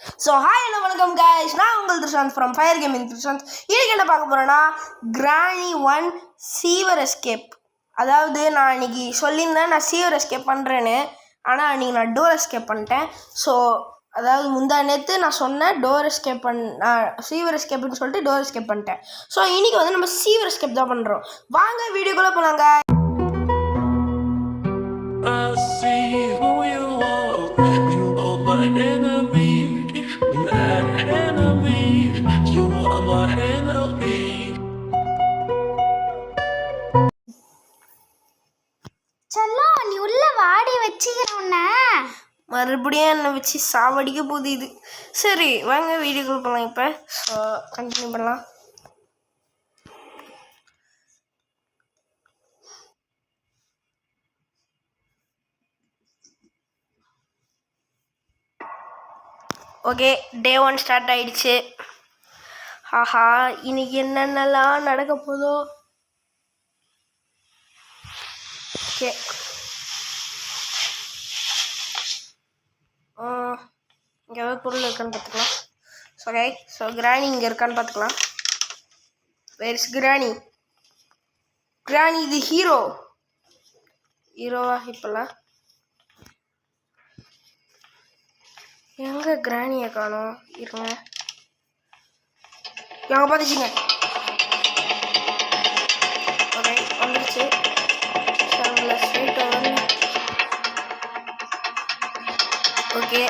So hi hello வணக்கம் guys, நான் உங்கள் த்ரிஷாந்த் ஃப்ரம் ஃபயர் கேமிங் த்ரிஷாந்த். இன்னைக்கு என்ன பார்க்க போகிறேன்னா கிராணி 1 சீவர் எஸ்கேப். அதாவது நான் இன்னைக்கு சொல்லியிருந்தேன் நான் சீவர் எஸ்கேப் பண்ணுறேன்னு, ஆனால் அன்றைக்கி நான் டோர் எஸ்கேப் பண்ணிட்டேன். ஸோ அதாவது முந்தா நேற்று நான் சொன்னேன் டோர் எஸ்கேப் சீவர் எஸ்கேப்னு சொல்லிட்டு டோர் எஸ்கேப் பண்ணிட்டேன். ஸோ இன்றைக்கி வந்து நம்ம சீவர் எஸ்கேப் தான் பண்ணுறோம். வாங்க வீடியோக்குள்ளே போனாங்க. நீ உள்ள வாடி வச்சுக்கிறோன்ன மறுபடியும் என்னை வச்சு சாவடிக்க போகுது இது. சரி வாங்க வீடியோக்குள்ள போகலாம். இப்போ ஸோ கண்டினியூ பண்ணலாம். ஓகே, டே 1 ஸ்டார்ட் ஆயிடுச்சு. ஆஹா, இன்னைக்கு என்னென்னலாம் நடக்க போதோ. ஓகே, இங்கே ஏதாவது பொருள் இருக்கான்னு பார்த்துக்கலாம். ஓகே, ஸோ கிராணி இங்கே இருக்கான்னு பார்த்துக்கலாம். வேர் இஸ் கிராணி? கிராணி இது ஹீரோவா இப்போல்லாம்? எங்கே கிராணியை காணோம்? இருங்க, எங்கே பார்த்துச்சிங்க? ஓகே, வந்துருச்சு. ஓகே,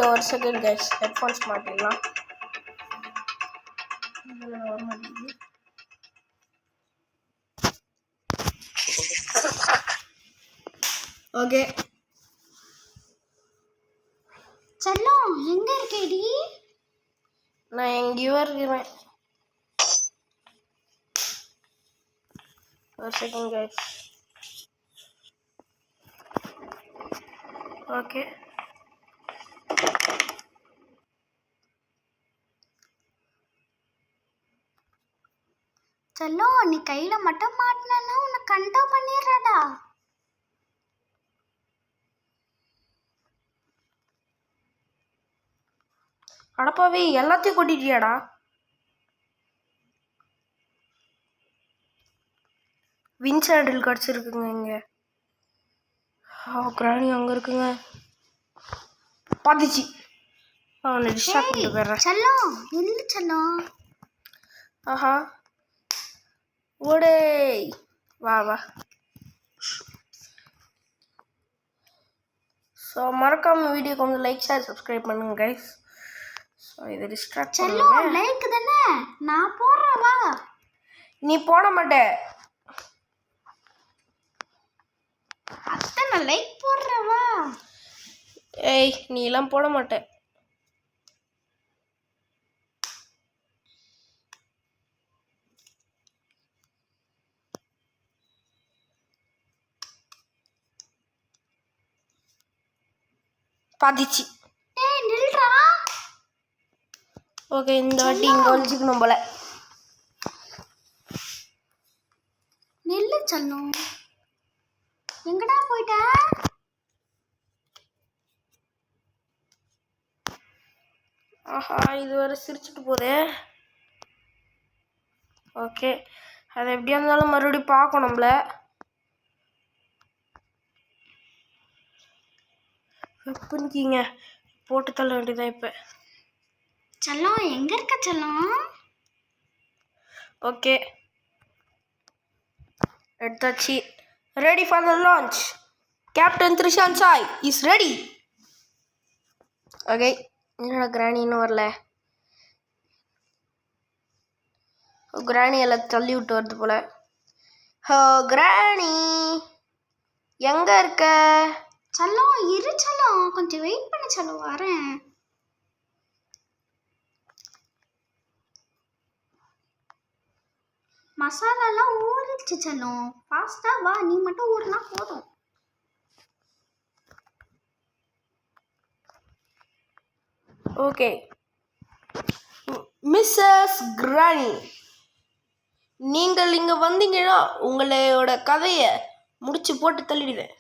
ஒரு செகண்ட் கைஸ், ஹெட்ஃபோன்ஸ் மாட்டிடலாம். ஓகே, செல்லம் எங்க இருக்கேடி? நான் எங்கேயோ இருக்கிறேன். ஒரு செகண்ட் கைஸ். ஓகே, செல்லம் நீ கையில மட்டும் மாட்டினா உன்னை கண்டா பண்ணிடுறடா. அடப்பாவே எல்லாத்தையும் கொட்டிட்டியாடா? வின்சாண்டில் கிடச்சிருக்குங்க இங்கே. கிராணி அங்கே இருக்குங்க. பார்த்துச்சு. அவனை டிஸ்ட்ராக்ட் பண்ணிட்டு போயிடுறேன். செல்லம் இல்லை செல்லம். ஆஹா, ஓடே வா வா. ஸோ மறக்காம வீடியோக்கு வந்து லைக் ஷேர் சப்ஸ்கிரைப் பண்ணுங்க கைஸ். ஸோ இதை டிஸ்ட்ராக்ட் செல்லம் லைக் தானே நான் போடுறேன் வா. நீ போட மாட்டே. அத்தனை லைக் போடுறேன் வா. ஏய், நீ எல்லாம் போட மாட்டே. பாதிச்சு. ஏய் நில்றா. ஓகே, இந்த வாட்டி இங்கே ஒழிச்சுக்கணும் போல. நெல்லு செல்லம் எங்கடா போயிட்ட? ஆஹா, இது வரை சிரிச்சுட்டு போதே. ஓகே, அது எப்படியா இருந்தாலும் மறுபடியும் பார்க்கணும்ல. பண்ணிக்கிங்க, போட்டு தள்ள வேண்டியதான் இப்போ. செல்லம் எங்க இருக்க செல்லம்? ஓகே, எடுத்தாச்சு. Ready for the launch. Captain Trishanth Sai is ready. Okay, என்னடா கிராணி இன்னும் வரல? கிராணி எல்லாம் தள்ளி விட்டு வருது போல. ஹோ கிராணி, எங்க இருக்க? செல்லம் இரு செல்லம், கொஞ்சம் வெயிட் பண்ண செல்லம், வரேன். மசாலாலாம் ஊறிடுச்சு செல்லம், ஃபாஸ்டா வா. நீ மட்டும் ஊறினா போதும். ஓகே, மிஸ்ஸஸ் கிரானி, நீங்கள் இங்கே வந்தீங்கன்னா உங்களோட கதையை முடிச்சு போட்டு தள்ளிடுவேன்.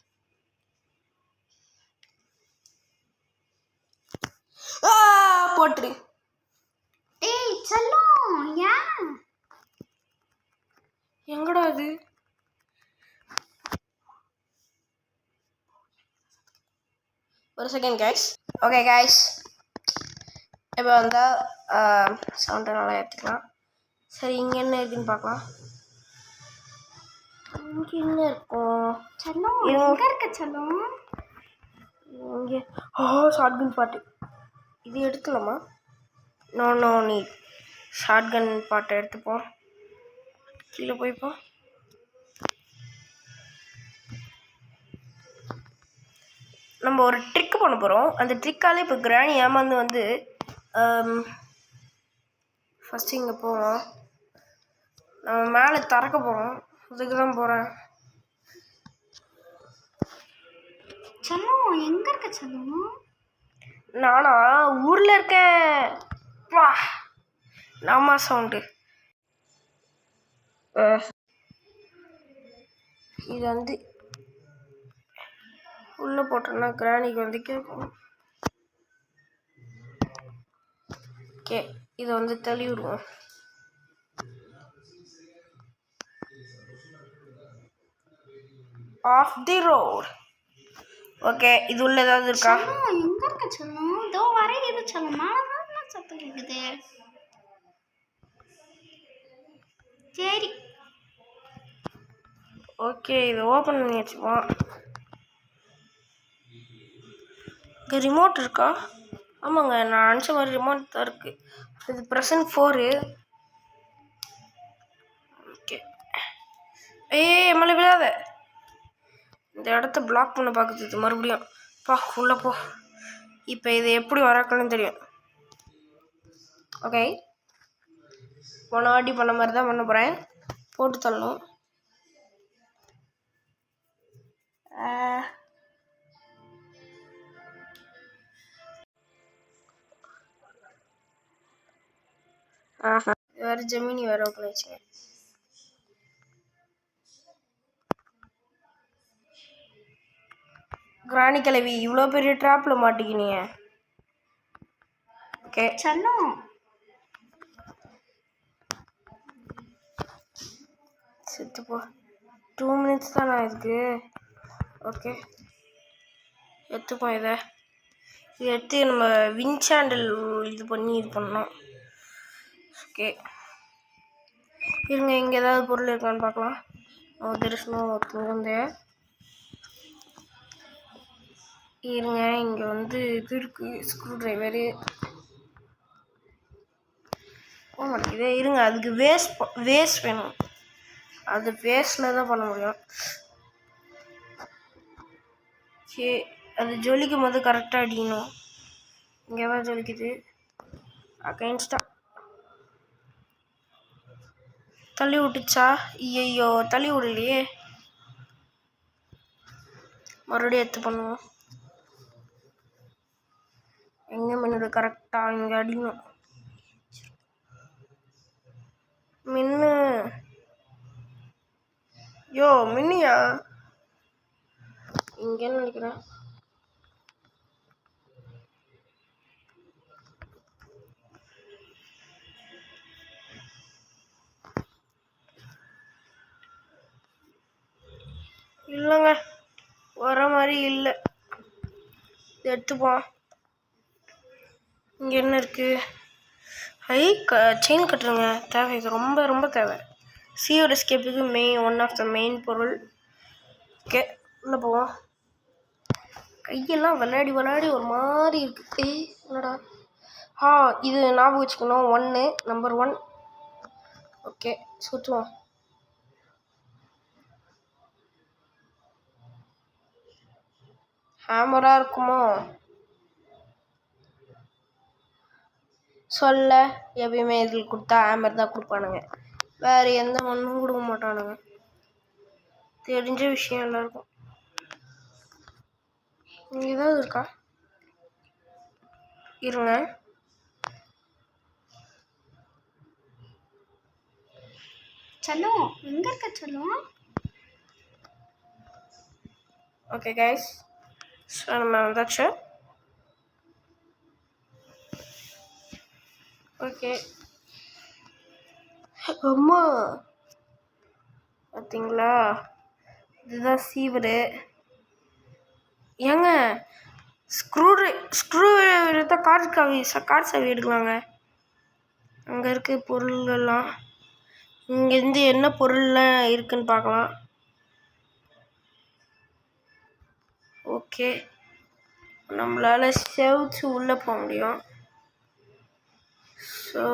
போட்டுரு. ஏய் செல்லம், ஏன் எங்கடா அது? ஒரு செகண்ட் கைஸ். ஓகே கைஸ், இப்போ வந்தால் சவுண்டை நல்லா எடுத்துக்கலாம். சரி, இங்கே என்ன இருக்குன்னு பார்க்கலாம். இங்கே என்ன இருக்கும்? செல்லம், எங்க இருக்க செல்லம்? இங்கே ஷார்ட்கன் பாட்டு. இது எடுக்கலாமா? நோ நீ ஷார்ட்கன் பாட்டை எடுத்துப்போம். கீழே போய்ப்போம். நம்ம ஒரு ட்ரிக் பண்ண போகிறோம். அந்த ட்ரிக்காலே இப்போ கிராணி ஏமாந்து வந்து ஃபஸ்ட்டு இங்கே போவோம். நம்ம மேலே திறக்க போகிறோம். அதுக்கு தான் போகிறேன். செல்லம், எங்க இருக்க செல்லம்? நானா ஊரில் இருக்கேன். வா, நாமா சவுண்டு. இது வந்து உள்ளே போட்டோன்னா கிராணிக்கு வந்து கேட்கும். ஓகே, இதை வந்து தள்ளி விடுவோம். Of the road. ஓகே, இது உள்ள ஏதாவது இருக்கா? செல்லம், எங்க இருக்க செல்லம்? இதோ வரையுது செல்லம். மேலதான் சத்தம் கேக்குது. சரி, ஓகே, இதை ஓப்பன் பண்ணி வச்சுப்போம். இங்கே ரிமோட் இருக்கா? ஆமாங்க, நான் நினச்ச மாதிரி ரிமோட் தான் இருக்குது. இது ப்ரெசன்ட் 4. ஓகே, மழை விழாத. இந்த இடத்த பிளாக் பண்ண பார்க்குறது மறுபடியும். உள்ளே போ. இப்போ இது எப்படி வரக்கணும்னு தெரியும். ஓகே, போன வாட்டி பண்ண மாதிரி தான் பண்ண போகிறேன். போட்டு தள்ளணும். வேறு ஜெமினி வேறு ஓப்பன் ஆச்சுங்க. கிராணி கிளவி, இவ்வளோ பெரிய ட்ராப்பில் மாட்டிக்கினீங்க. ஓகே செல்லம், செத்துப்போ. 2 minutes தான் நான் இதுக்கு. ஓகே, எடுத்துப்போம். இதை எடுத்து நம்ம வின்சாண்டில் இது பண்ணி இது பண்ணோம். ஓகே, இருங்க, இங்கே ஏதாவது பொருள் இருக்கான்னு பார்க்கலாம். திருஷ்ணம் வந்து இருங்க, இங்கே வந்து இது இருக்குது, ஸ்க்ரூ ட்ரைவரு. போக மாட்டேங்குது. இருங்க, அதுக்கு வேஸ்ட் வேணும். அது வேஸ்டில் தான் பண்ண முடியும். சரி, அது ஜொலிக்கும் போது கரெக்டாக அடிக்கணும். இங்கே தான் ஜொலிக்குது. அகைன்ஸ்டா தள்ளி விட்டுச்சா? ஐயோ, தள்ளி விடலையே. மறுபடியும் எடுத்து பண்ணுவோம். எங்கே மின்னுது? கரெக்டாக இங்கே அடிக்கணும். மின்னு. யோ, மின்னியா? இங்கேன்னு நினைக்கிறேன். இல்லைங்க, வர மாதிரி இல்லை. இது எடுத்துப்போம். இங்கே என்ன இருக்குது? செயின் கட்டுருங்க. தேவை, இது ரொம்ப ரொம்ப தேவை. சீயோட எஸ்கேப்புக்கு ஒன் ஆஃப் த மெயின் பொருள். ஓகே, உள்ளே போவோம். கையெல்லாம் விளையாடி ஒரு மாதிரி இருக்குது. என்னடா? இது ஞாபகம் வச்சுக்கணும். 1, நம்பர் 1. ஓகே, சுற்றுவோம். ஹேமராக இருக்குமோ? சொல்ல எப்பயுமே இதில் கொடுத்தா ஹேமர் தான் கொடுப்பானுங்க. வேறு எந்த மண்ணும் கொடுக்க மாட்டானுங்க. தெரிஞ்ச விஷயம் எல்லாருக்கும். இங்கே ஏதாவது இருக்கா? இருங்க, செல்லம் எங்க இருக்க செல்லம்? ஓகே கைஸ், ஸோ நம்ம வந்தாச்சு. ஓகே அம்மா பார்த்தீங்களா, இதுதான் சீவரு. ஏங்க ஸ்க்ரூ எடுத்தால் கார் சாவி எடுக்கலாங்க. அங்கே இருக்க பொருள்கள்லாம் இங்கேருந்து என்ன பொருள்லாம் இருக்குன்னு பார்க்கலாம். ஓகே, நம்மளால் செவுச்சு உள்ளே போக முடியும். ஸோ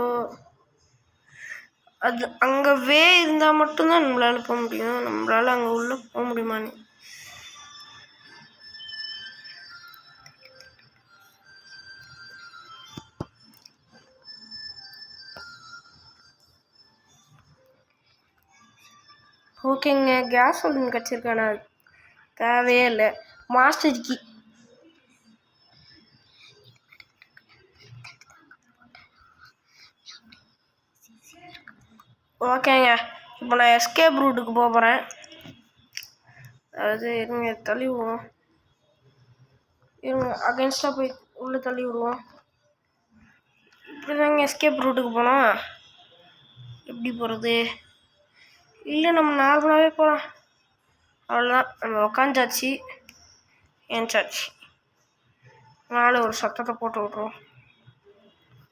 அது அங்கே இருந்தால் மட்டும்தான் நம்மளால் போக முடியும். நம்மளால் அங்கே உள்ளே போக முடியுமான்னு ஓகேங்க. கேஸ் ஒன்று கிடச்சிருக்கானா, தேவையே இல்லை. Master key. ஓகேங்க, இப்போ நான் எஸ்கேப் ரூட்டுக்கு போக போகிறேன். அதாவது இருங்க, தள்ளி விடுவோம். இருங்க, அகைன்ஸ்டாக போய் உள்ளே தள்ளி விடுவோம். இப்படி தாங்க எஸ்கேப் ரூட்டுக்கு போனோம். எப்படி போகிறது? இல்லை, நம்ம நார்மலாகவே போகலாம். அவ்வளோதான், நம்ம உக்காந்தாச்சு, ஏஞ்சாச்சு. மேலே ஒரு சத்தத்தை போட்டு விட்ருவோம்.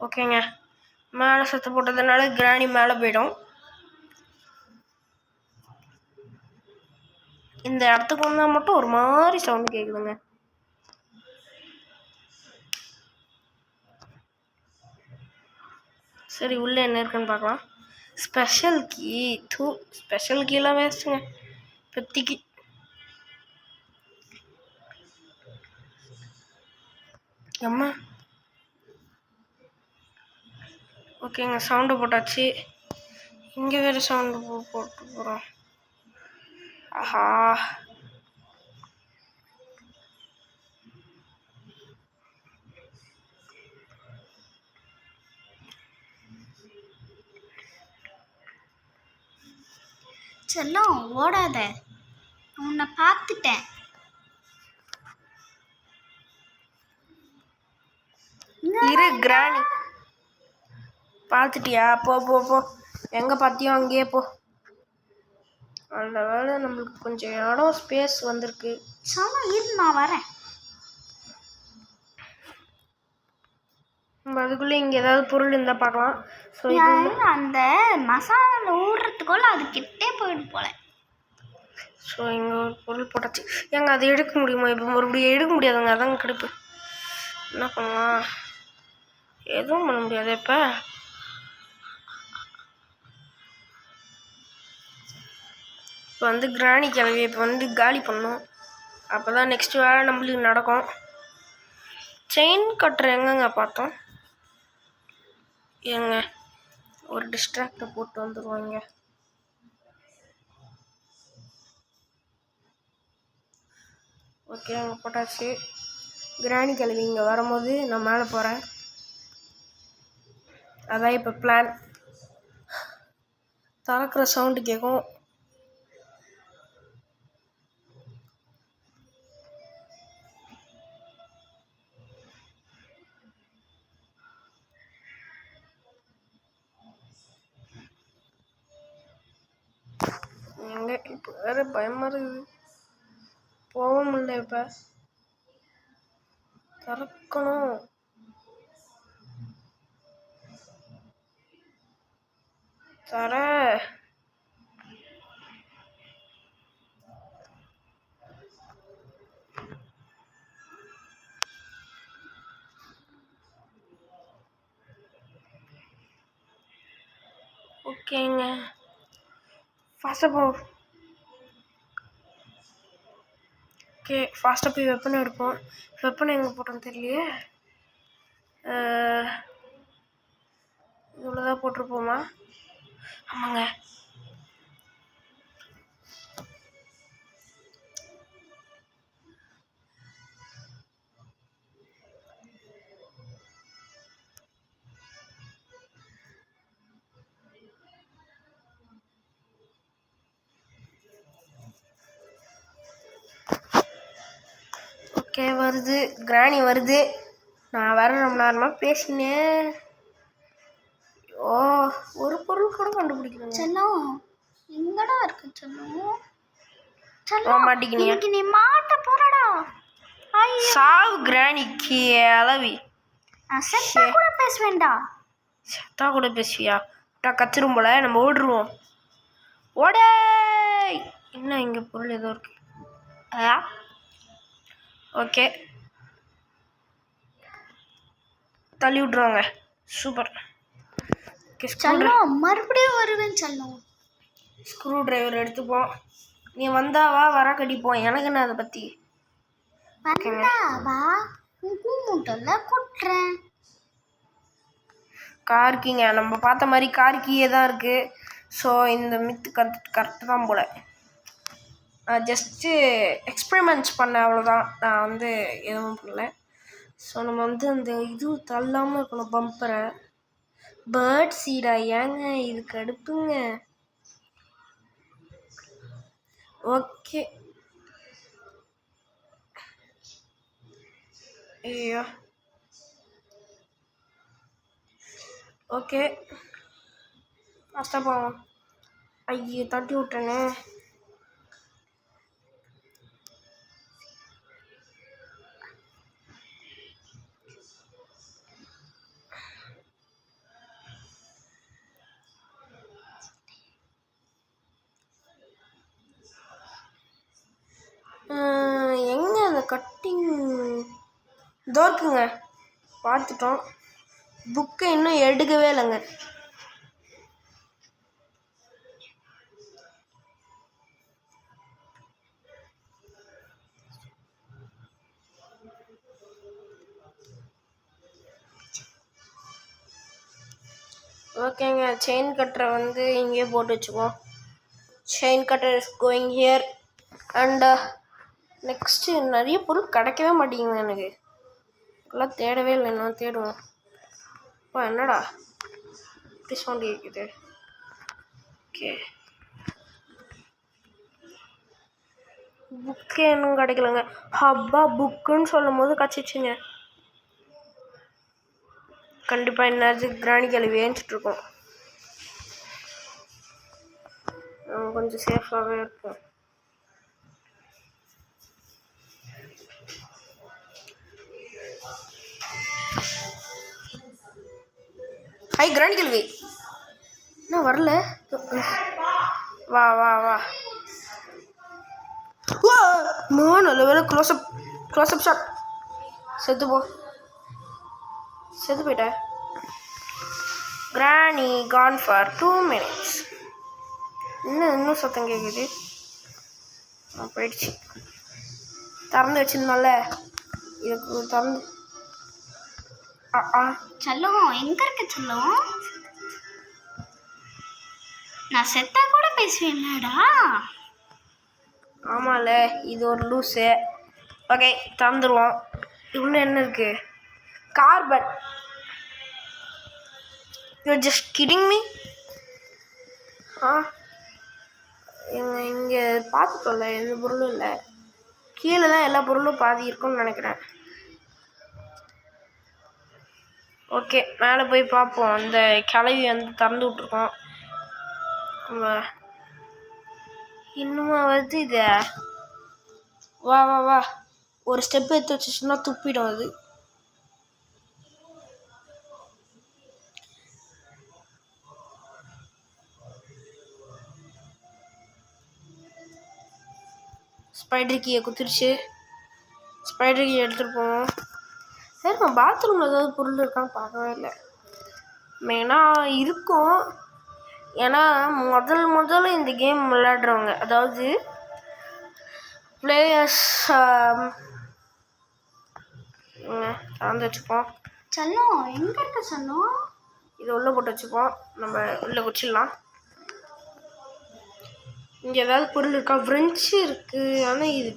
ஓகேங்க, மேலே சத்தம் போட்டதுனால கிராணி மேலே போயிடும். இந்த இடத்துக்கு வந்தால் மட்டும் ஒரு மாதிரி சவுண்டு கேட்குதுங்க. சரி, உள்ளே என்ன இருக்குன்னு பார்க்கலாம். ஸ்பெஷல் கீலாம் வேஸ்ட்டுங்க இப்போதைக்கு. அம்மா ஓகேங்க, சவுண்டு போட்டாச்சு. இங்கே வேறு சவுண்டு போட்டு போகிறோம். ஆஹா, செல்லம் ஓடாத, உன்னை பார்த்துட்டேன். இரு கிராணி. பார்த்துட்டியா? போ போ போ, எங்கே பார்த்தியோ அங்கேயே போ. அந்த வேலை நம்மளுக்கு கொஞ்சம் இடம் ஸ்பேஸ் வந்திருக்கு. செல்லம் இரு, நான் வரேன். நம்ம அதுக்குள்ளே இங்கே ஏதாவது பொருள் இருந்தால் பார்க்கலாம். ஸோ அந்த மசாலா ஊடுறதுக்குள்ள அது கிட்டே போயிட்டு போல. ஸோ இங்கே ஒரு பொருள் போட்டாச்சு. ஏங்க அதை எடுக்க முடியுமா? இப்போ மறுபடியும் எடுக்க முடியாதுங்க, அதாங்க கடுப்பு. என்ன பண்ணலாம்? எதுவும் பண்ண முடியாது. இப்போ வந்து கிராணி கிளவி இப்போ வந்து காலி பண்ணோம். அப்போ தான் நெக்ஸ்ட் வேலை நம்மளுக்கு நடக்கும். செயின் கட்டுற எங்கங்க பார்த்தோம்? ஏங்க ஒரு டிஸ்ட்ராக்டை போட்டு வந்துடுவாங்க. ஓகே, அங்கே போட்டாச்சு. கிராணி கிளவி இங்கே வரும்போது நான் மேலே போகிறேன். அதான் இப்போ பிளான். திறக்கிற சவுண்டு கேட்கும். எங்கே இப்போ வேறு பயமாக இருக்குது, போக முடியல. இப்போ திறக்கணும். தர ஓகேங்க, ஃபாஸ்ட்டாக போ. ஓகே, ஃபாஸ்ட்டாக போய் வெப்பனை எடுப்போம். வெப்பனை எங்கே போட்டோன்னு தெரியலையே. இவ்வளோ தான் போட்டிருப்போமா? ஆமாங்க. ஓகே வருது, கிராணி வருது. நான் வேற ரொம்ப நேரமாக பேசினேன். ஓ, ஒரு பொருள் கூட கண்டுபிடிக்கணும். செல்லம் எங்கடா இருக்கு செல்லம்? மாட்டிக்கினியா? இன்னைக்கு நீ மாட்ட போறடா. சாவு கிராணிக்கு அளவி. நான் செத்தா கூட பேசுவேன்டா. செத்தா கூட பேசுவியா? கச்சிரும் போல, நம்ம ஓடுருவோம். ஓடே. என்ன இங்கே பொருள் ஏதோ இருக்கு. ஓகே, தள்ளி விட்ருவாங்க. சூப்பர். செல்லம் மறுபடியும் வருவேன் செல்லம். ஸ்க்ரூ டிரைவர் எடுத்துப்போம். நீ வந்தாவா வர கடிப்போம், எனக்கு என்ன அதை பற்றி. வந்தாவா கூமுட்டல்ல கொட்டுறேன். கார் கீங்க நம்ம பார்த்த மாதிரி கார் கீயே தான் இருக்குது. ஸோ இந்த மித்து கரெக்டு தான் போல். நான் ஜஸ்ட்டு எக்ஸ்பெரிமெண்ட்ஸ் பண்ணேன், அவ்வளோதான். நான் வந்து எதுவும் பண்ணல. ஸோ நம்ம வந்து அந்த இது தள்ளாமல் இருக்கணும், பம்பரை. பேர்ட் சீடா? ஏங்க இது கடுப்புங்க. ஓகே. ஐயோ, ஓகே ஃபாஸ்ட்டாக போவோம். ஐயோ, தட்டி விட்டேனே. எங்கே அந்த கட்டிங்? இதோ இருக்குங்க, பார்த்துட்டோம். புக்கை இன்னும் எடுக்கவே இல்லைங்க. ஓகேங்க, செயின் கட்டரை வந்து இங்கேயே போட்டு வச்சுக்குவோம். Chain cutter is going here. And next நிறைய பொருள் கிடைக்கவே மாட்டேங்குது எனக்கு. எல்லாம் தேடவே இல்லை, நான் தேடுவோம். இப்போ என்னடா இப்படி சவுண்ட் கேட்குது? ஓகே, புக்கே இன்னும் கிடைக்கலங்க. ஹப்பா, புக்குன்னு சொல்லும் போது கிடச்சிச்சுங்க. கண்டிப்பாக என்ன கிராணி கழுவி ஏஞ்சிட்ருக்கோம். கொஞ்சம் சேஃபாகவே இருக்கும். ஹை கிராணி கழுவி, என்ன வரல? வா வா வா. நல்ல வேலை. Close up shot. செத்து போயிட்ட. கிராணி கான் ஃபார் 2 minutes. இன்னும் சத்தம் கேட்குது. போயிடுச்சு. திறந்து வச்சிருந்தோம்ல, இதுக்கு திறந்து. செல்லம் எங்க இருக்க செல்லம்? நான் செத்தா கூட பேசுவேன்டா. ஆமால, இது ஒரு லூஸு. ஓகே, திறந்துருவோம். இவ்வளோ என்ன இருக்கு? Carbon. You just kidding me? இங்கே பார்த்துட்டோம்ல, எந்த பொருளும் இல்லை. கீழே தான் எல்லா பொருளும் பாதி இருக்கும்னு நினைக்கிறேன். ஓகே, மேலே போய் பார்ப்போம். அந்த கிளவி வந்து திறந்து விட்ருக்கோம். இன்னுமா வருது இது? வா வா வா. ஒரு ஸ்டெப் எடுத்து வச்சுச்சுன்னா துப்பிடும் அது. ஸ்பைடர் கீயை குத்திருச்சு. ஸ்பைடர் கீயை எடுத்துகிட்டு போவோம். சரி, நான் பாத்ரூமில் ஏதாவது பொருள் இருக்கான்னு பார்க்கவே இல்லை. மெயினாக இருக்கும். ஏன்னா முதல்ல இந்த கேம் விளையாடுறவங்க, அதாவது பிளேயர்ஸ் திறந்து வச்சுப்போம். செல்லம் எங்க இருக்க செல்லம்? இதை உள்ளே போட்டு வச்சுப்போம். நம்ம உள்ளே குச்சிடலாம். இங்கே ஏதாவது பொருள் இருக்கா? ஃப்ரெஞ்சு இருக்குது, ஆனால் இது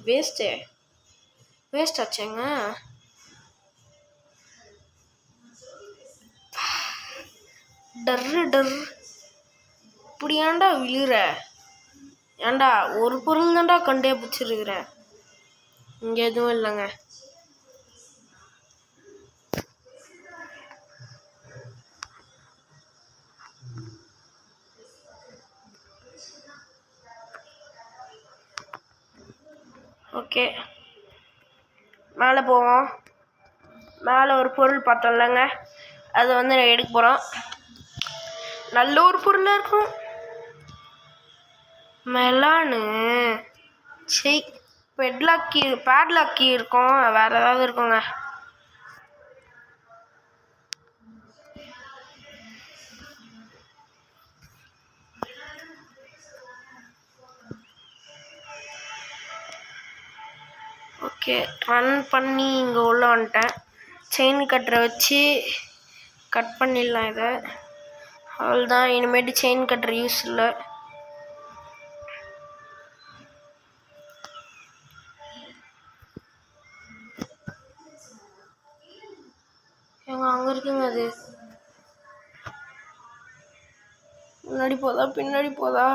வேஸ்ட் ஆச்சேங்க. டர் இப்படி ஏன்டா விழுற? ஏன்டா ஒரு பொருள் தான்டா கண்டே பிடிச்சிருக்கிற. இங்கே எதுவும் இல்லைங்க. ஓகே, மேலே போவோம். மேலே ஒரு பொருள் பார்த்தோம்லங்க, அதை வந்து நான் எடுக்க போகிறோம். நல்ல ஒரு பொருளாக இருக்கும். மெலானு சரி, பேட்லாக்கி இருக்கும். வேறு ஏதாவது இருக்குங்க. ஓகே, ரன் பண்ணி இங்கே உள்ள வந்துட்டேன். செயின் கட்டரை வச்சு கட் பண்ணிடலாம். இதை அவ்வளோதான். இனிமேட்டு செயின் கட்டர் யூஸ் இல்லை. அங்கே இருக்குங்க. அது முன்னாடி போதா பின்னாடி போதா?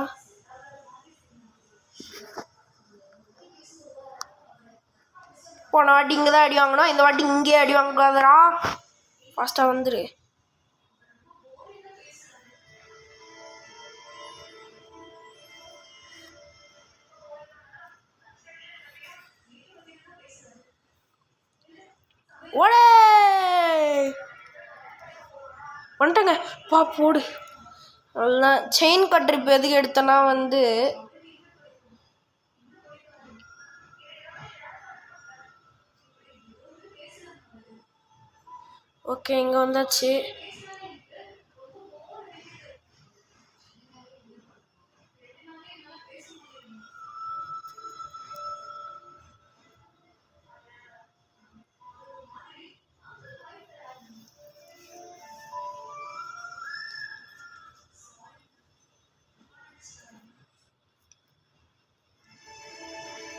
போன வாட்டி இங்கே தான் அடி வாங்கணும், இந்த வாட்டி இங்கே அடி வாங்காதரா. ஃபாஸ்ட்டாக வந்துரு. ஓடே வந்துட்டேங்க. போடு. அவ்வளோதான். செயின் கட்டர் இப்போ எதுக்கு எடுத்தேன்னா வந்து ஓகே, இங்கே வந்தாச்சு.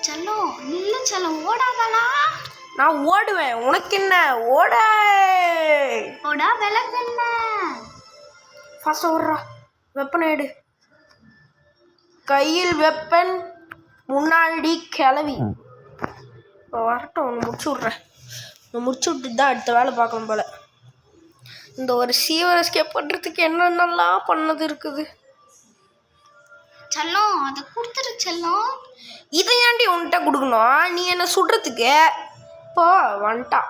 செல்லம் நில்லு செல்லம், ஓடாதானா? நான் ஓடுவேன், உனக்கு என்ன? ஓடா விலகு என்ன? ஃபாஸ்ட்டாக ஓடுறா. வெப்பனை எடு. கையில் வெப்பன், முன்னாடி கிளவி. இப்போ வரட்டும், ஒன்று முடிச்சு விட்றேன். முடிச்சு விட்டு தான் அடுத்த வேலை பார்க்கணும் போல். இந்த ஒரு சீவர் எஸ்கேப் பண்ணுறதுக்கு என்னென்னலாம் பண்ணது இருக்குது. செல்லம் அதை கொடுத்துரு செல்லம். இதை ஏன்டி உன்கிட்ட கொடுக்கணும்? நீ என்ன சுடுறதுக்கு இப்போ வந்துட்டா.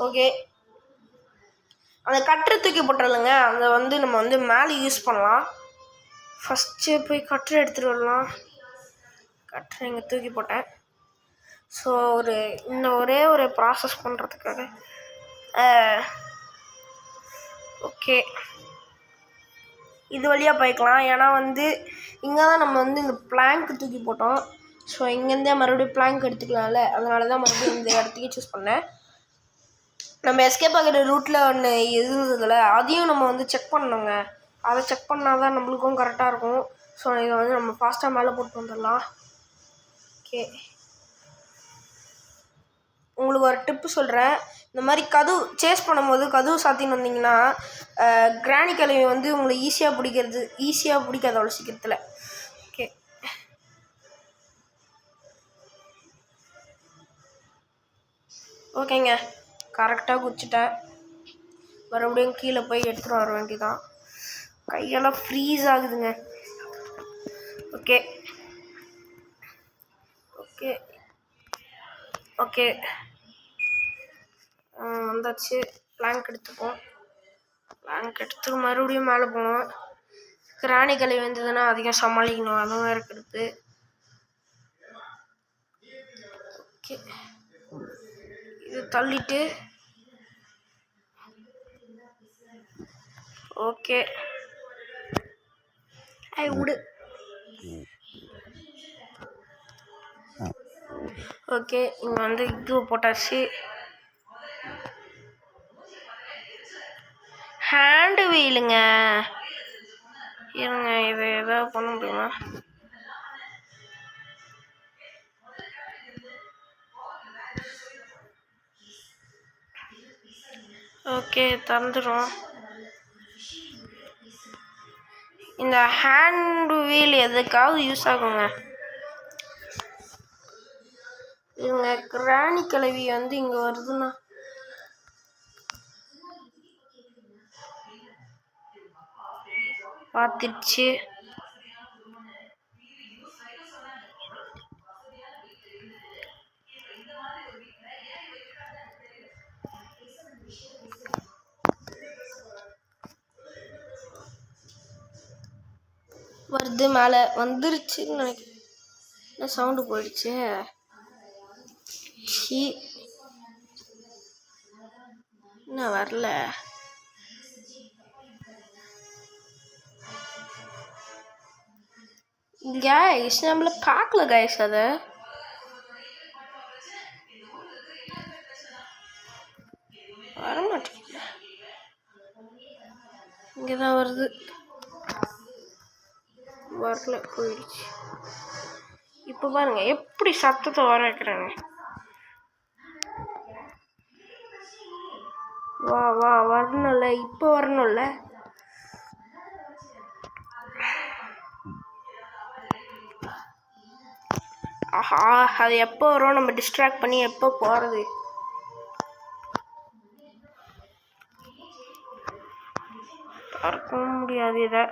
ஓகே, அந்த கட்டரை தூக்கி போட்டுறலங்க. அதை வந்து நம்ம வந்து மேலே யூஸ் பண்ணலாம். ஃபஸ்ட்டு போய் கட்டரை எடுத்துகிட்டு வரலாம். கட்டரை இங்கே தூக்கி போட்டேன். ஸோ இந்த ஒரே ஒரு ப்ராசஸ் பண்ணுறதுக்காக ஓகே, இது வழியாக போய்க்கலாம். ஏன்னா வந்து இங்கே தான் நம்ம வந்து இந்த பிளாங்க் தூக்கி போட்டோம். ஸோ இங்கேருந்தே மறுபடியும் பிளாங்க் எடுத்துக்கலாம்ல, அதனால தான் மறுபடியும் இந்த இடத்துக்கு சூஸ் பண்ணேன். நம்ம எஸ்கேப் ஆகிற ரூட்டில் ஒன்று இருந்ததில்ல, அதையும் நம்ம வந்து செக் பண்ணணுங்க. அதை செக் பண்ணால் தான் நம்மளுக்கும் கரெக்டாக இருக்கும். ஸோ இதை வந்து நம்ம ஃபாஸ்ட்டாக மேலே போட்டு வந்துடலாம். ஓகே, உங்களுக்கு ஒரு டிப்பு சொல்கிறேன். இந்த மாதிரி கதவு சேஸ் பண்ணும்போது கதவு சாத்தின்னு வந்தீங்கன்னா கிராணி கிழவி வந்து உங்களை ஈஸியாக பிடிக்காது அவ்வளோ சீக்கிரத்தில். ஓகே, ஓகேங்க, கரெக்டாக குச்சிட்டேன். மறுபடியும் கீழே போய் எடுத்துகிட்டு வர வேண்டியதான். கையெல்லாம் ஃப்ரீஸ் ஆகுதுங்க. ஓகே ஓகே ஓகே வந்தாச்சு. பிளாங்க் எடுத்துப்போம். பிளாங்க் எடுத்து மறுபடியும் மேலே போகணும். கிராணி கிளவி வந்ததுன்னா அதிகம் சமாளிக்கணும், அதுவும் இருக்கிறது. ஓகே, இது தள்ளிட்டு ஓகே விடு. ஓகே, இங்கே வந்து இது போட்டாச்சு. ஹேண்டு வீலுங்க. இருங்க, இதை எதாவது பண்ண முடியுமா? ஓகே, தந்துடும். இந்த ஹேண்டு வீல் எதுக்காவது யூஸ் ஆகுங்க. இவங்க கிராணி கிழவி வந்து இங்கே வருதுன்னா பார்த்துடுச்சு. வருது மேலே வந்துருச்சுன்னு நினைக்கிறேன். என்ன சவுண்டு போயிடுச்சு. என்ன வரல. கைஸ் நம்மள பார்க்கல கைஸ். அதை வரமாட்டேங்குது. இங்கே தான் வருது. வரல, போயிடுச்சு. இப்போ பாருங்க எப்படி சத்தத்தை வர வைக்கிறாங்க. வா வா வரணும்ல, இப்போ வரணும்ல. ஆஹா, அது எப்போ வரும், நம்ம டிஸ்ட்ராக்ட் பண்ணி எப்போ போகிறது. பார்க்கவும் முடியாது. இதை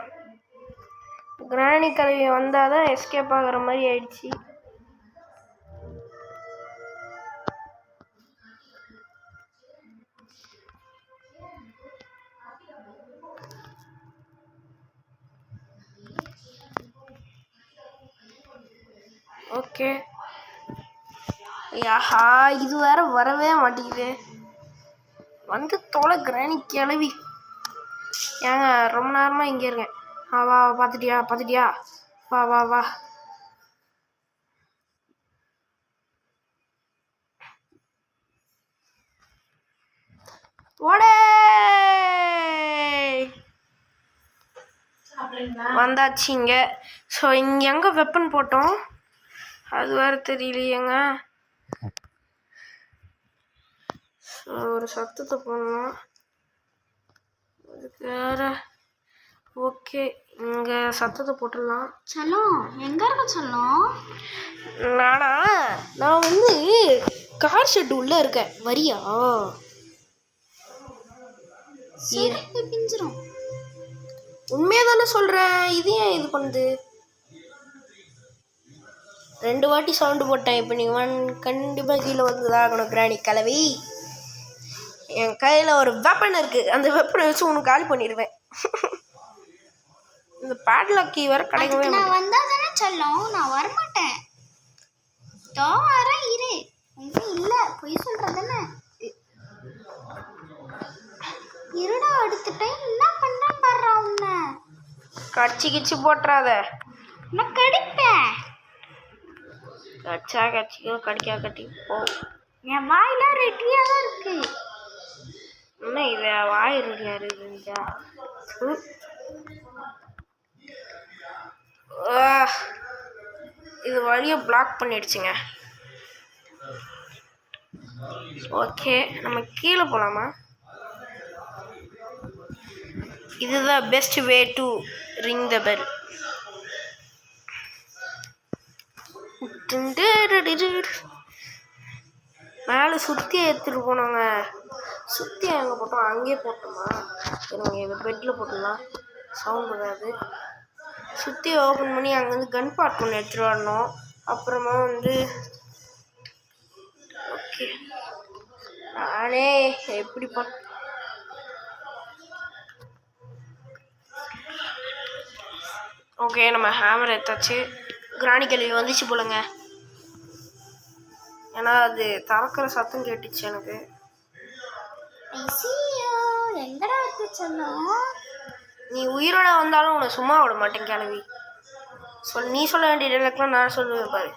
கிராணி கலவி வந்தால் தான் எஸ்கேப் ஆகிற மாதிரி ஆயிடுச்சு. ஓகே. யாஹா, இது வேற வரவே மாட்டேங்குது. வந்து தொலை கிராணி கிளவி. ஏங்க ரொம்ப நேரமாக இங்கே இருக்கேன். வா பார்த்துட்டியா வா வா வா. ஓடே வந்தாச்சு இங்கே. ஸோ இங்கே எங்கே வெப்பன் போட்டோம் அது வேறு தெரியலையேங்க. ஸோ ஒரு சத்தத்தை போடணும் அதுக்கு வேற. ஓகே, இங்கே சத்தத்தை போட்டுடலாம். செல்லம் எங்கே இருக்க செல்லம்? நான் வந்து கார் ஷெட் உள்ளே இருக்கேன். வரியா? பிஞ்சிரும். உண்மையாக தானே சொல்கிறேன். இது ஏன் இது பண்ணுது? 2 வாட்டி சவுண்டு போட்டேன். இப்போ நீங்கள் கண்டிப்பாக கீழே வந்துதான் ஆகணும் கிராணி கலவி. என் கையில் ஒரு வெப்பன் இருக்குது. அந்த வெப்பனை வச்சு உனக்கு காலி பண்ணிடுவேன். இந்த பேட்லாக் கீ வேறு கிடைக்கவே. நான் வந்தால் தானே செல்லம், நான் வரமாட்டேன். வரேன் இரு. இல்லை பொய் சொல்கிறதானே. இருடா, அடுத்த டைம் என்ன பண்ணுறேன் பாடுறா உன்னை. கடிச்சு போட்டுறாத. நான் கடிப்பேன். கடிச்சிக்கோ, கட்டி போ. என் வாயெல்லாம் ரெட்டியாக தான் இருக்கு. என்ன இது வாய் ரெடியாக இருக்குங்க. இது வழியை பிளாக் பண்ணிடுச்சுங்க. ஓகே, நம்ம கீழே போகலாமா? இதுதான் best way to ring the bell. மேலே சுற்றி எடுத்துகிட்டு போனோங்க. சுற்றி எங்கே போட்டோம்? அங்கேயே போட்டோமா? எனக்கு இது பெட்டில் போட்டுடலாம், சவுண்ட் வராது. சுற்றி ஓப்பன் பண்ணி அங்கேருந்து கன் பார்ட் பண்ணி எடுத்துகிட்டு வரணும். அப்புறமா வந்து ஓகே, நானே எப்படி ஓகே, நம்ம ஹேமர் எடுத்தாச்சு. கிராணி கல்வி வந்துச்சு போலங்க. ஏன்னா அது திறக்கிற சத்தம் கேட்டுச்சு எனக்கு. எங்கடா இருக்கு செல்லம்? நீ உயிரோட வந்தாலும் உன்னை சும்மா விட மாட்டேன் கிளவி. நீ சொல்ல வேண்டிய டைலாக்லாம் நான் சொல்லுவேன் பாரு.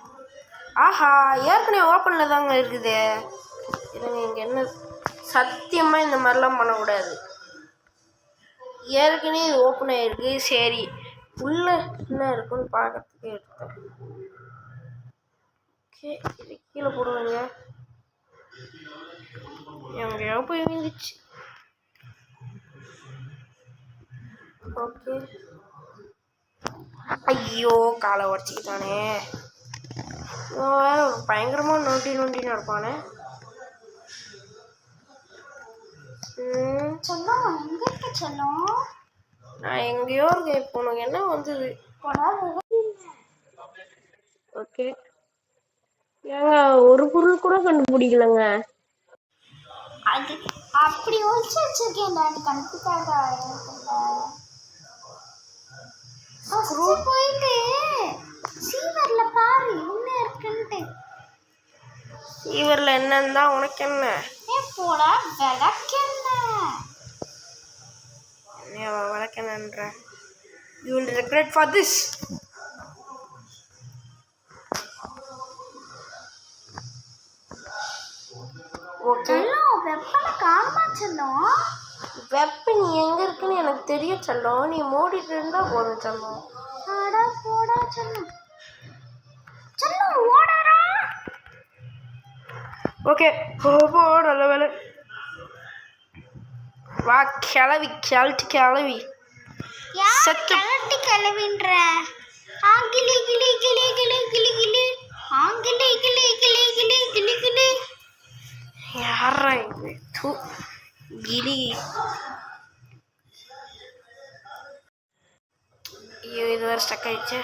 ஆஹா, ஏற்கனவே ஓப்பனில் தாங்க இருக்குது. இல்லைங்க, இங்கே என்ன சத்தியமாக இந்த மாதிரிலாம் பண்ணக்கூடாது. ஏற்கனவே இது ஓப்பன் ஆகிருக்கு. சரி, உள்ளே என்ன இருக்குன்னு பார்க்கறதுக்கு எடுத்தேன். ஓகே, இது கீழே போடுவாங்க. எங்கேயோ போய் விழுந்துச்சு. ஓகே, ஐயோ காலை உடச்சிக்கிட்டானே. வேற பயங்கரமாக நோண்டின்னு இருப்பானே. செல்லம் எங்கே இருக்க செல்லம்? நான் எங்கேயோ இருக்கேன். இப்போ உனக்கு என்ன வந்தது? ஓகே, ஏங்க ஒரு பொருள் கூட கண்டுபிடிக்கலங்க. அது அப்படி ஒழிச்சு வச்சிருக்கேன். நான் கணக்குக்காக போய் சீவரில் என்னன்னு தான் உனக்கு என்ன? போடா விளக்கெண்ண. விளக்கெண்ணன்ற you will regret for this. Okay, வெப்பனை காணுமா செல்லம்? வெப்பன் எங்கே இருக்குன்னு எனக்கு தெரிய செல்லம். நீ மூடிட்டு இருந்தா போதும் செல்லம். அடா போடா செல்லம். செல்லம் ஓடறா. ஓகே, போ நல்ல வேலை. வா கிளவி கிளவி சத்து கிளட்டி கிளவின்ற. ஆங்கிலி கிளி கிளி கிளி கிளி கிளி ஆங்கிலி கிளி கிளி கிளி கிளி கிளி. யாரா இது? கிளி. ஐயோ, இது வேறு ஸ்டக் ஆயிடுச்சு.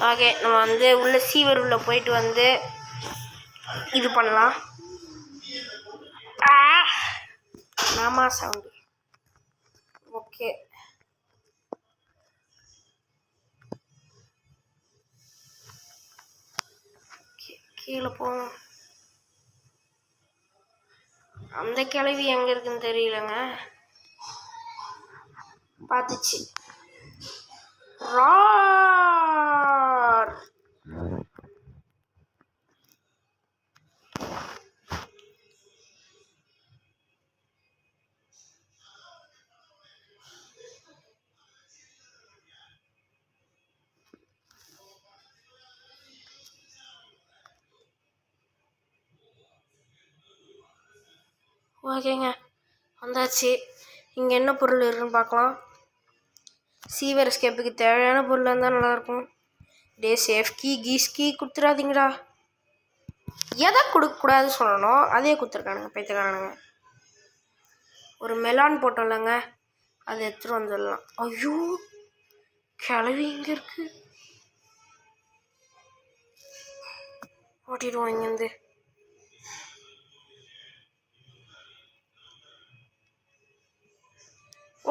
ஓகே, நம்ம வந்து உள்ள சீவர் உள்ள போயிட்டு வந்து இது பண்ணலாம். நாமா சவுண்டு. ஓகே, கீழே போகணும். அந்த கிளவி எங்கே இருக்குன்னு தெரியலங்க. பார்த்துச்சு. ரார். ஓகேங்க, வந்தாச்சு. இங்கே என்ன பொருள் இருக்குன்னு பார்க்கலாம். சீவர் எஸ்கேப்புக்கு தேவையான பொருள் இருந்தால் நல்லாயிருக்கும். டே சேஃப் கீ கீஸ் கீ கொடுத்துடாதீங்கடா. எதை கொடுக்கக்கூடாதுன்னு சொல்லணும் அதே கொடுத்துருக்கானுங்க பைத்தியக்காரனுங்க. ஒரு மெலான் போட்டோம்லங்க, அதை எடுத்துகிட்டு வந்துடலாம். ஐயோ, கிளவி இங்கே இருக்கு. ஓட்டிடுவோம் இங்கேருந்து.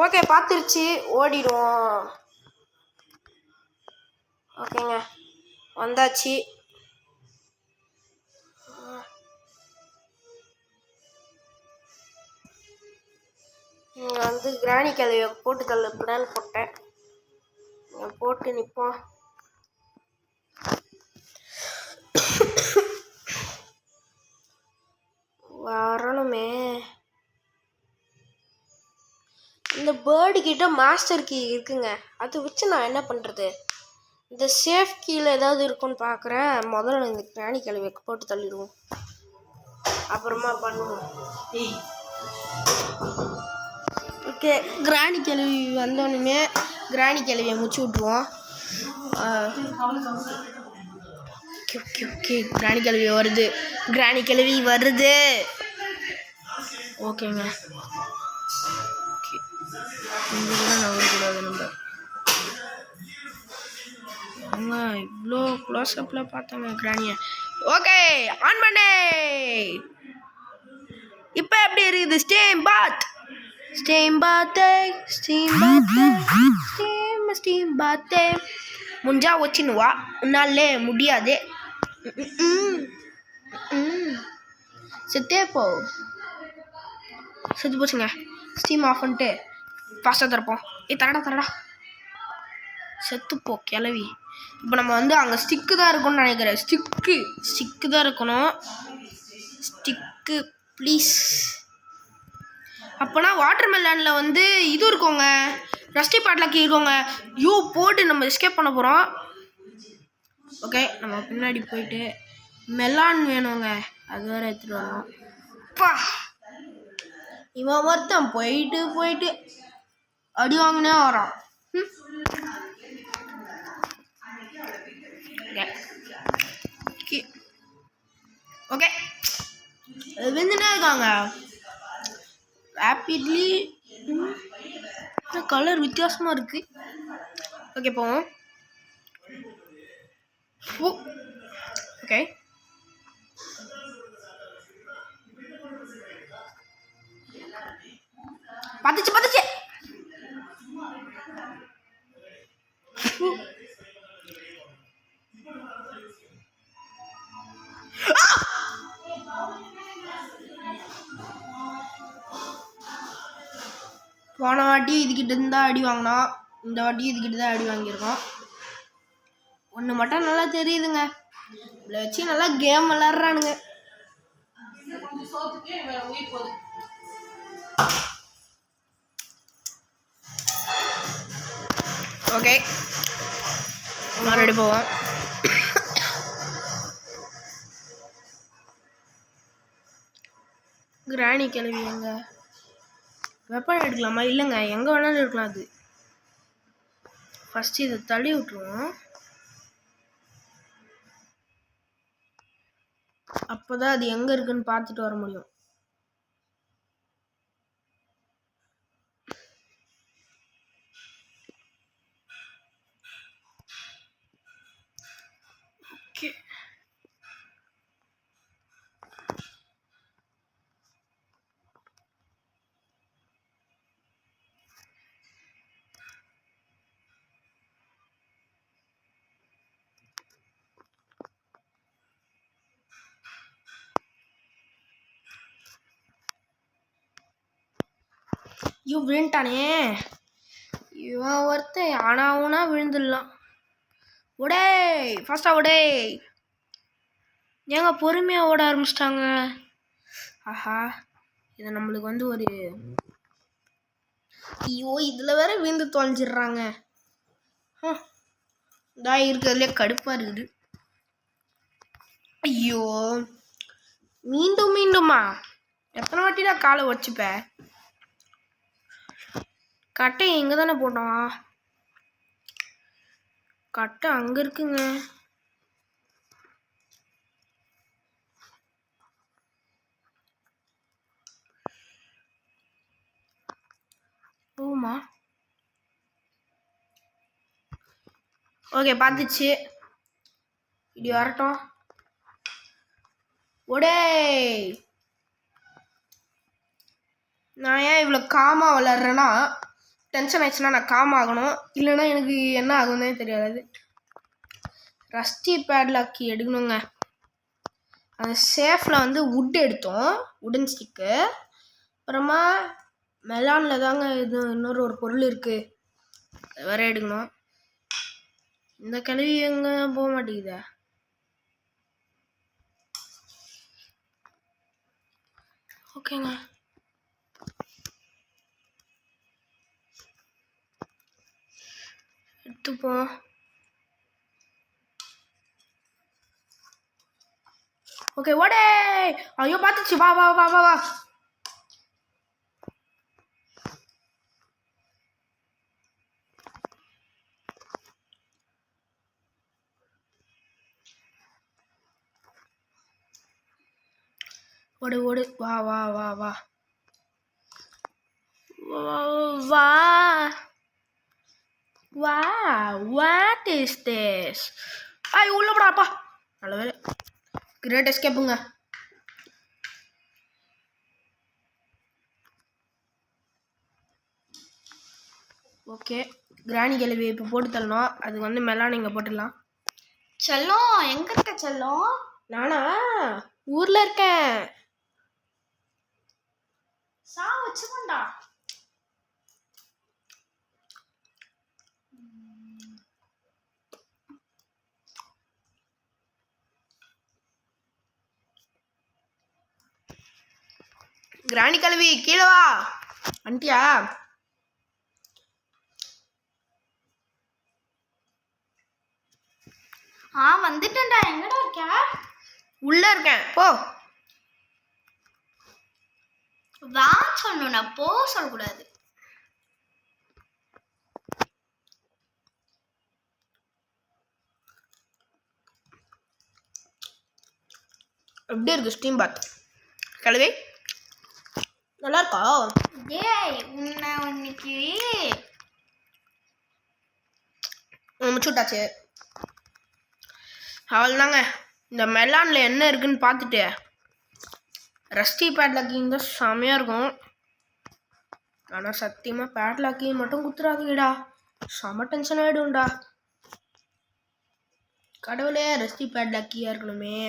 ஓகே, பார்த்துருச்சு, ஓடிடுவோம். ஓகேங்க, வந்தாச்சு. இங்கே வந்து கிராணி கிளவியை போட்டு தள்ளப்படான்னு போட்டேன். இங்கே போட்டு நிற்போம். வரணுமே. இந்த பேர்டு கிட்ட மாஸ்டர் கீ இருக்குங்க, அதை வச்சு நான் என்ன பண்ணுறது? இந்த சேஃப் கீழே ஏதாவது இருக்குன்னு பார்க்குறேன். முதல்ல இந்த கிராணி கிளவியை போட்டு தள்ளிடுவோம், அப்புறமா பண்ணுவோம். ஓகே, கிராணி கிளவி வந்தோடனே கிராணி கிளவியை முடிச்சு விட்ருவோம். ஓகே ஓகே ஓகே, கிராணி கிளவி வருது, கிராணி கிளவி வருது. ஓகேங்க, இங்கே கூட நவரக்கூடாது நம்ம. இவ்வளோ க்ளோஸ்அப்பில் பார்த்தாங்க கிராணியை. ஓகே, ஆன் பண்ணே. இப்போ எப்படி இருக்குது? ஸ்டீம் பாத் ஸ்டீம் பாத்தே முஞ்சா வச்சுன்னுவா, உன்னாலே முடியாது. செத்தே செத்து போச்சுங்க. ஸ்டீம் ஆஃப் பண்ணிட்டு ஃபாஸ்ட்டாக திறப்போம். தரடா செத்துப்போ கிளவி. இப்போ நம்ம வந்து அங்கே ஸ்டிக்கு தான் இருக்கும்னு நினைக்கிறேன். ஸ்டிக்கு தான் இருக்கணும். Stick please. அப்போனா வாட்டர் மெலானில் வந்து இது இருக்கோங்க, ரஸ்டி பாட்லாக்கி இருக்கோங்க. போட்டு நம்ம எஸ்கேப் பண்ண போகிறோம். ஓகே, நம்ம பின்னாடி போயிட்டு மெலான் வேணுங்க, அது வேறு எடுத்துகிட்டு வரணும். பா, இவன் ஒருத்தன் போயிட்டு அடி வாங்கினே வரான். ஓகே, வெந்துனே இருக்காங்க ரேப்பிட்லி. கலர் வித்தியாசமாக இருக்கு. ஓகே, போவோம். ஓகே, பார்த்துச்சு. போன வாட்டி இதுக்கிட்ட இருந்தா அடி வாங்கினா, இந்த வாட்டி இதுக்கிட்ட தான் அடி வாங்கியிருக்கோம். ஒன்று மட்டும் நல்லா தெரியுதுங்க, இதில் வச்சு நல்லா கேம் விளாட்றானுங்க. ஓகே மறுபடி போவோம். கிராணி கிளவி எங்க வெப்பன் எடுக்கலாமா? இல்லைங்க, எங்கே வேணாலும் இருக்கலாம். அது ஃபஸ்ட்டு இதை தள்ளி விட்டுருவோம், அப்போ தான் அது எங்கே இருக்குன்னு பார்த்துட்டு வர முடியும். ஓகே ஐயோ விழுந்துட்டானே இவன் ஒருத்தன். ஆனாவுனா விழுந்துடலாம். உடே ஃபாஸ்டா உடே. ஏங்க பொறுமையாக ஓட ஆரம்பிச்சிட்டாங்க. ஆஹா, இது நம்மளுக்கு வந்து ஒரு ஐயோ இதில் வேற விழுந்து தொலைஞ்சிடுறாங்க. இதா இருக்கிறதுலே கடுப்பாக இருக்குது. ஐயோ மீண்டும் மீண்டுமா? எத்தனை வாட்டி தான் காலை வச்சுப்பேன்? கட்டை எங்கே தானே போட்டோம்? கட்டை அங்கே இருக்குங்க. போமா? ஓகே பார்த்துச்சு. இப்படி வரட்டும். ஒடே நான் ஏன் இவ்வளோ காமாக விளாட்றேன்னா, டென்ஷன் ஆயிடுச்சுன்னா நான் காம் ஆகணும், இல்லைன்னா எனக்கு என்ன ஆகும்னே தெரியாது. ரஸ்டி பேட்லாக்கி எடுக்கணுங்க. அந்த சேஃபில் வந்து வுட் எடுத்தோம், உடன் ஸ்டிக்கு. அப்புறமா மெலானில் தாங்க இது இன்னொரு ஒரு பொருள் இருக்குது, அது வேற எடுக்கணும். இந்த கிளவி எங்கே போக மாட்டேங்குதா? ஓகேங்க எடுத்துப்போம். ஓகே ஓடே. ஐயோ பார்த்துச்சு. வா வா வா வா வா. ஓடு ஓடு. வா வா வா வா வா வா. What is this? ஐ உள்ள போடாப்பா. நல்ல வேலை, கிரேட் எஸ்கேப்புங்க. ஓகே கிராணி கிளவி இப்போ போட்டு தரணும். அதுக்கு வந்து மெலான் இங்கே போட்டுடலாம். செல்லம் எங்க இருக்க செல்லம்? நானா ஊரில் இருக்கேன். சா வச்சுக்கோண்டா. கிராணி கிளவி கீழே வா. வந்துட்டியா? வந்துட்டேன்டா. எங்கடா இருக்க? உள்ள இருக்கேன், போ. வா சொல்லணும், நான் போ சொல்லக்கூடாது. எப்படி இருக்கு ஸ்டீம் பாத் கிளவி? நல்லா இருக்கா? டேய் உன்னை இன்னைக்கு முடிச்சுட்டாச்சு. அவள் தாங்க. இந்த மெலானில் என்ன இருக்குன்னு பார்த்துட்டு ரஸ்டி பேட்லாக்கிங் தான் செம்மையாக இருக்கும். ஆனால் சத்தியமாக பேட்லாக்கிங் மட்டும் குத்துறாதீங்கடா, செம்ம டென்ஷன் ஆகிடும்டா. கடவுளே ரஸ்டி பேட்லாக்கியாக இருக்கணுமே.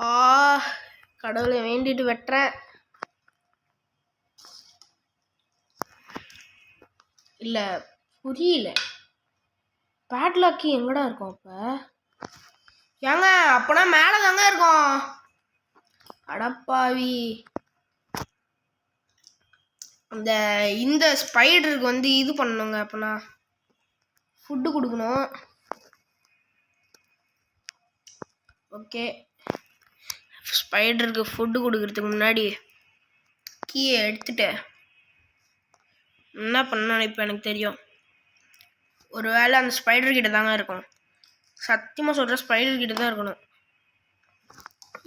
ஆ கடவுளை வேண்டிட்டு வெட்டுறேன். இல்லை புரியல, பேட்லாக்கி எங்கடா இருக்கும் அப்போ? ஏங்க அப்போனா மேலே தாங்க இருக்கும். அடப்பாவி, இந்த ஸ்பைடருக்கு வந்து இது பண்ணணுங்க. அப்போனா ஃபுட்டு கொடுக்கணும். ஓகே, ஸ்பைடருக்கு ஃபுட்டு கொடுக்கறதுக்கு முன்னாடி கீயை எடுத்துட்டு என்ன பண்ணணும் இப்போ எனக்கு தெரியும். ஒரு வேளை அந்த ஸ்பைடர் கிட்ட தாங்க இருக்கும். சத்தியமாக சொல்கிறேன், ஸ்பைடர் கிட்ட தான் இருக்கணும்.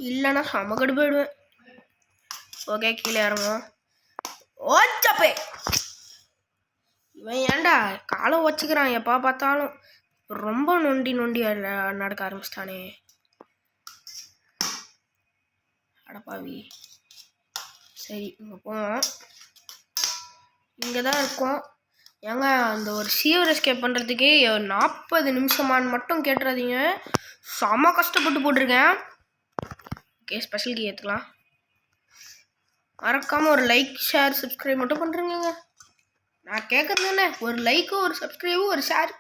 இல்லைன்னா சமக்கடு போயிடுவேன். ஓகே, கீழே இறங்குவோம். ஓச்சப்பே, இவன் ஏன்டா காலை வச்சுக்கிறான் எப்போ பார்த்தாலும்? ரொம்ப நொண்டி நடக்க ஆரம்பிச்சிட்டானே. அடப்பாவி. சரி, இங்கே போவோம். இங்கே தான் இருக்கோம். ஏங்க அந்த ஒரு சீவர் எஸ்கேப் பண்ணுறதுக்கே 40 நிமிஷமானு மட்டும் கேட்டுறாதீங்க. செம கஷ்டப்பட்டு போட்டிருக்கேன். ஓகே, ஸ்பெஷல் கீ ஏற்றுக்கலாம். மறக்காமல் ஒரு லைக், ஷேர், சப்ஸ்கிரைப் மட்டும் பண்ணுறீங்க. நான் கேட்குறது என்ன, ஒரு லைக்கு, ஒரு சப்ஸ்கிரைபு, ஒரு ஷேர்,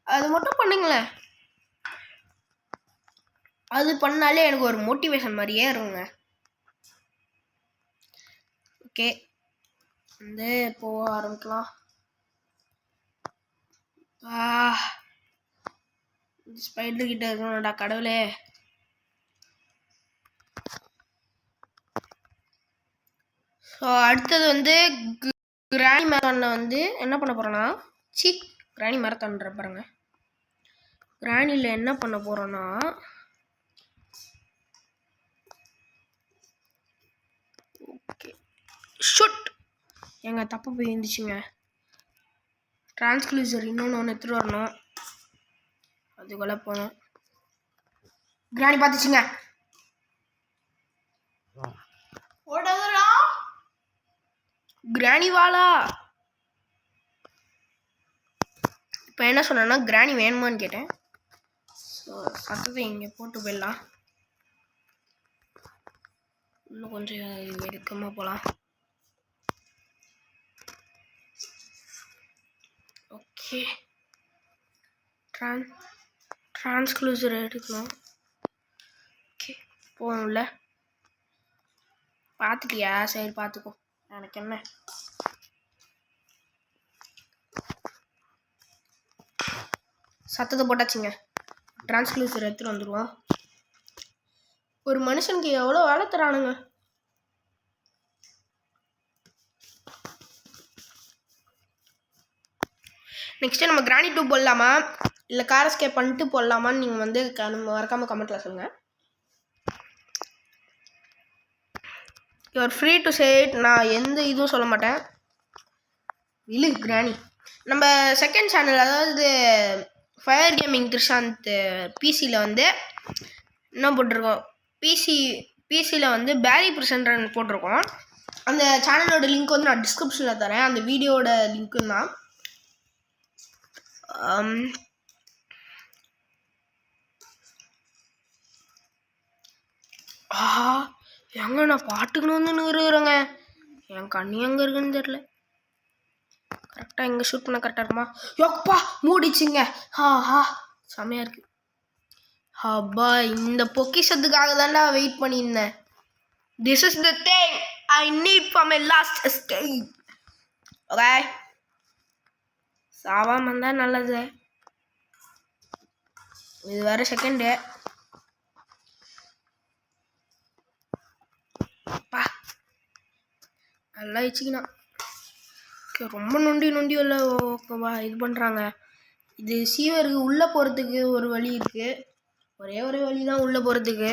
அது மட்டும் பண்ணுங்களேன். அது பண்ணாலே எனக்கு ஒரு மோட்டிவேஷன் மாதிரியே இருக்குங்க. ஓகே, வந்து போக ஆரம்பிக்கலாம். ஸ்பைடர் கிட்ட இருக்கணும்டா கடவுளே. ஸோ அடுத்தது வந்து கிராணி மேரத்தானில் வந்து என்ன பண்ண போகிறோன்னா, கிராணி மேரத்தான்ற பாருங்க. கிராணியில் என்ன பண்ண போகிறோன்னா, ஓகே ஷுட், எங்க தப்பு போய் இருந்துச்சுங்க. டிரான்ஸ்க்ளூசர் இன்னொன்று எடுத்துகிட்டு வரணும். அதுக்குள்ளே போகணும். கிராணி பார்த்துச்சுங்க. கிராணி வாலா. இப்போ என்ன சொன்னேன்னா, கிராணி வேணுமான்னு கேட்டேன். ஸோ சத்தத்தை இங்கே போட்டு போயிடலாம். இன்னும் கொஞ்சம் எடுக்கமாக போகலாம். ஓகே, டிரான்ஸ்க்ளூசர் எடுக்கணும். ஓகே, போகணும்ல. பார்த்துட்டியா? சரி பார்த்துக்கோ, எனக்கு என்ன. சத்தத்தை போட்டாச்சுங்க. டிரான்ஸ்க்ளூசர் எடுத்துகிட்டு வந்துடுவோம். ஒரு மனுஷனுக்கு எவ்வளோ வேலை தரானுங்க. நெக்ஸ்ட்டு நம்ம கிராணி 2 போடலாமா இல்லை கார் எஸ்கேப் பண்ணிட்டு போடலாமான்னு நீங்கள் வந்து மறக்காமல் கமெண்ட்டில் சொல்லுங்கள். You're free to say it. நான் எந்த இதுவும் சொல்ல மாட்டேன். இல்லை கிராணி நம்ம செகண்ட் சேனல், அதாவது ஃபயர் கேமிங் கிருஷாந்த் பிசியில் வந்து என்ன போட்டிருக்கோம், பிசியில் வந்து பேரி ப்ரெசன்ட்னு போட்டிருக்கோம். அந்த சேனலோட லிங்க் வந்து நான் டிஸ்கிரிப்ஷனில் தரேன். அந்த வீடியோட லிங்க்கு தான். எங்க நான் பாட்டுக்குன்னு வந்து நிறுவுறேங்க. என் கண்ணி எங்கே இருக்குன்னு தெரியல. கரெக்டாக எங்கே ஷூட் பண்ண கரெக்டாக இருக்குமா? யோப்பா மூடிச்சுங்க. செமையாக இருக்கு. அப்பா, இந்த பொக்கிஷத்துக்காக தான்டா வெயிட் பண்ணியிருந்தேன். This is the thing I need for my last escape. Okay, சாவாம இருந்தால் நல்லது. இது வேறு செகண்டு. அப்பா நல்லா வச்சுக்கணும். ரொம்ப நொண்டி இல்லை ஓகேவா இது பண்ணுறாங்க. இது சீவருக்கு உள்ளே போகிறதுக்கு ஒரு வழி இருக்குது. ஒரே வழி தான் உள்ளே போகிறதுக்கு.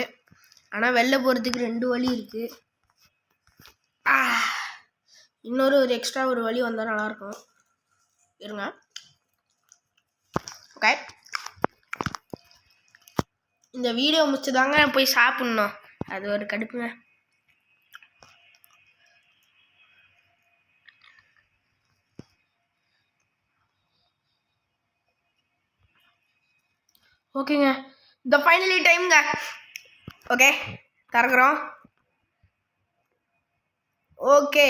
ஆனால் வெளில போகிறதுக்கு 2 வழி இருக்குது. இன்னொரு எக்ஸ்ட்ரா ஒரு வழி வந்தால் நல்லாயிருக்கும். இருங்க. ஓகே, இந்த வீடியோ முடிச்சுதாங்க போய் சாப்பிட்ணும். அது ஒரு கடுப்புங்க. ஓகேங்க, த ஃபைனலி டைம்ங்க. ஓகே, திறக்கிறோம். ஓகே,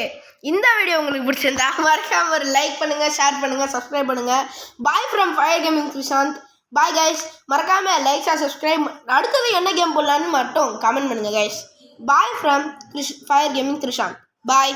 இந்த வீடியோ உங்களுக்கு பிடிச்சிருந்தா மறக்காம ஒரு லைக் பண்ணுங்க, ஷேர் பண்ணுங்க, சப்ஸ்கிரைப் பண்ணுங்க. Bye from fire gaming Krishanth. Bye guys. மறக்காம லைக் ஆர் சப்ஸ்கிரைப். அடுத்தது என்ன கேம் போடலான்னு மட்டும் கமெண்ட் பண்ணுங்க guys. Bye from fire gaming Krishanth. Bye.